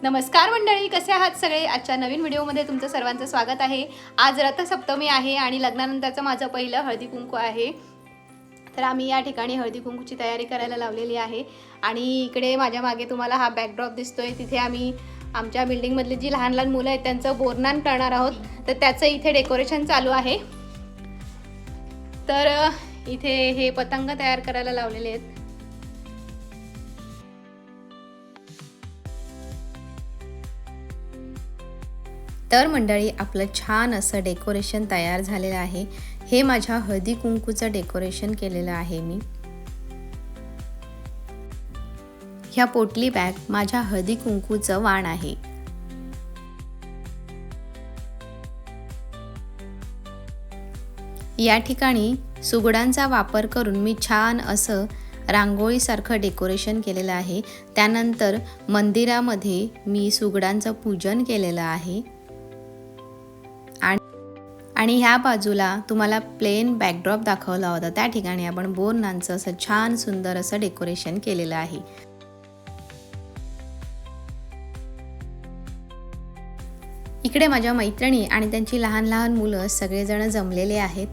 नमस्कार मंडळी, कसे आहात सगळे? आजच्या नवीन व्हिडिओमध्ये तुमचं सर्वांचं स्वागत आहे। आज रथसप्तमी आहे आणि लग्नानंतरचं माझं पहिलं हळदी कुंकू आहे। तर आम्ही या ठिकाणी हळदी कुंकूची तयारी करायला लावलेली आहे आणि इकडे माझ्या मागे तुम्हाला हा बॅकड्रॉप दिसतोय। तिथे आम्ही आमच्या बिल्डिंगमधली जी लहान लहान मुलं आहेत त्यांचं बोरनान करणार आहोत, तर त्याचं इथे डेकोरेशन चालू आहे। तर इथे हे पतंग तयार करायला लावलेले आहेत। तर मंडळी, आपलं छान असं डेकोरेशन तयार झालेलं आहे। हे माझ्या हळदी कुंकूचं डेकोरेशन केलेलं आहे मी। ह्या पोटली बॅग माझ्या हळदी कुंकूचं वाण आहे। या ठिकाणी सुगडांचा वापर करून मी छान असं रांगोळीसारखं डेकोरेशन केलेलं आहे। त्यानंतर मंदिरामध्ये मी सुगडांचं पूजन केलेलं आहे आणि ह्या बाजूला तुम्हाला प्लेन बॅकड्रॉप दाखवला होता, त्या ठिकाणी आपण बोरनांचं असं छान सुंदर असं डेकोरेशन केलेलं आहे। इकडे माझ्या मैत्रिणी आणि त्यांची लहान लहान मुलं सगळेजण जमलेले आहेत।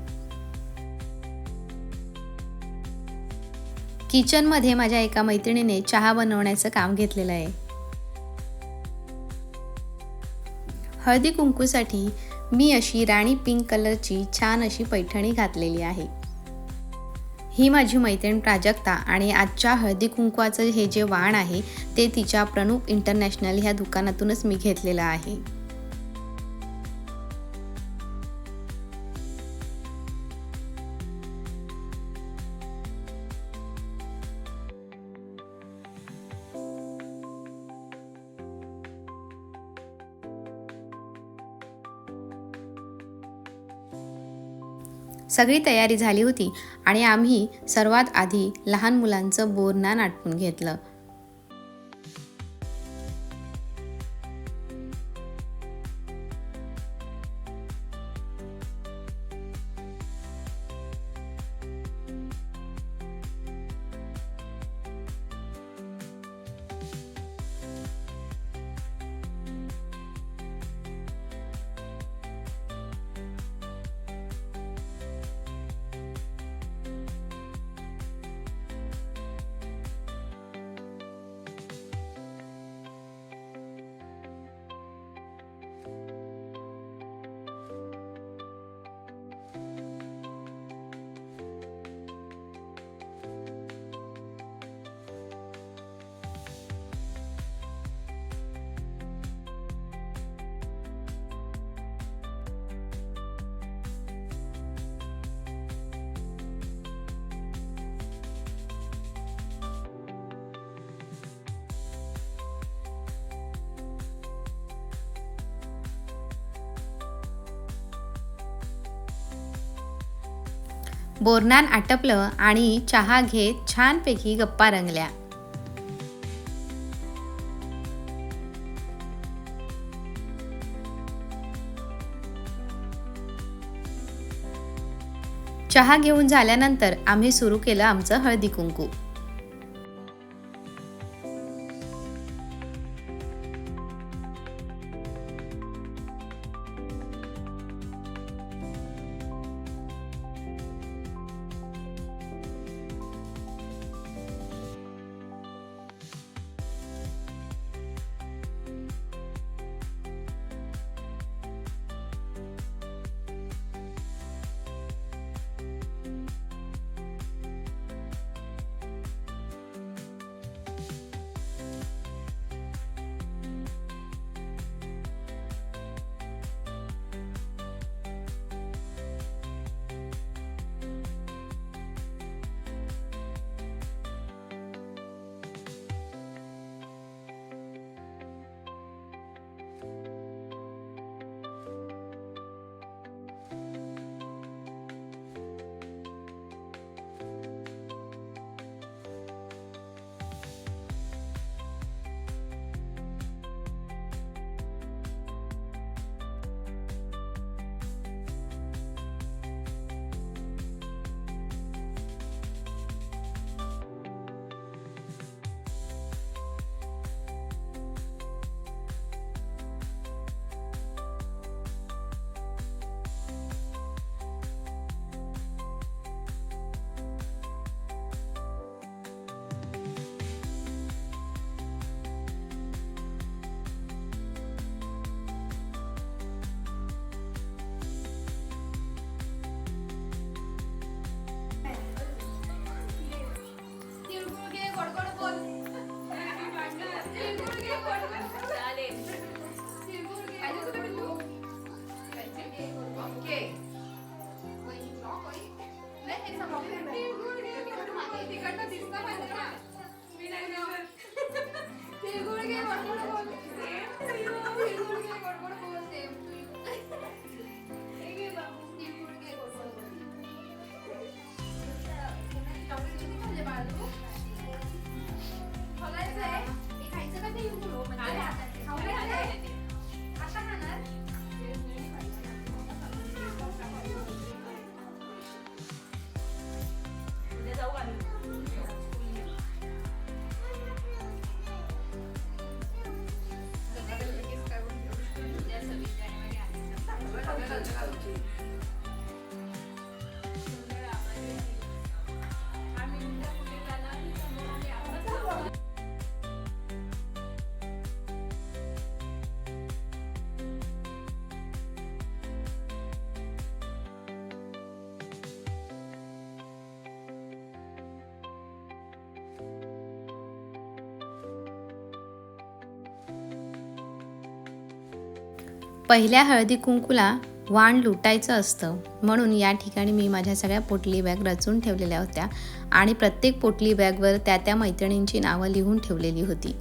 किचनमध्ये माझ्या एका मैत्रिणीने चहा बनवण्याचं काम घेतलेलं आहे। हळदी कुंकूसाठी मी अशी राणी पिंक कलरची छान अशी पैठणी घातलेली आहे। ही माझी मैत्रीण प्राजक्ता आणि आजच्या हळदी कुंकवाचं हे जे वाण आहे ते तिच्या प्रणूप इंटरनॅशनल ह्या दुकानातूनच मी घेतलेलं आहे। सगळी तयारी झाली होती आणि आम्ही सर्वात आधी लहान मुलांचं बोरनान आटपून घेतलं। बोरनान आटपलं आणि चहा घेत छानपैकी गप्पा रंगल्या। चहा घेऊन झाल्यानंतर आम्ही सुरू केलं आमचं हळदी कुंकू। पहिल्या हळदी कुंकूला वाण लुटायचं असतं, म्हणून या ठिकाणी मी माझ्या सगळ्या पोटली बॅग रचून ठेवलेल्या होत्या आणि प्रत्येक पोटली बॅगवर त्या मैत्रिणींची नावं लिहून ठेवलेली होती.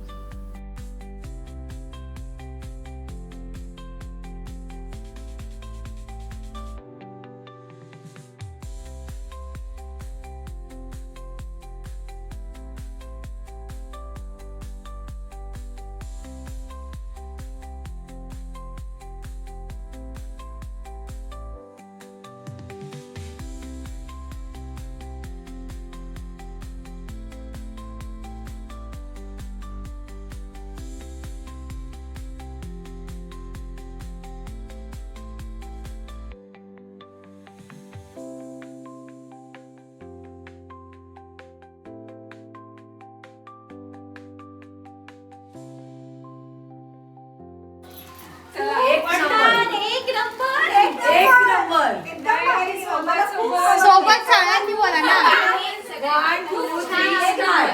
सोबत सगळ्यांनी बोला ना.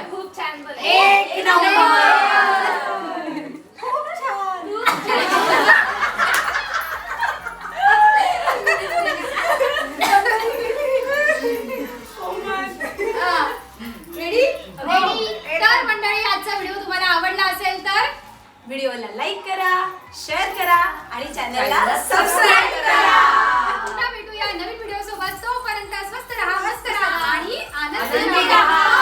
खूप छान बोला. तर मंडळी आजचा व्हिडिओ तुम्हाला आवडला असेल तर व्हिडिओला लाईक करा, शेअर करा आणि चॅनलला सबस्क्राईब करा. पुन्हा भेटूया नवीन व्हिडिओ सोबत. तोपर्यंत स्वस्त राहा, मस्त राहा आणि आनंदी आनंदी राहा. राहा.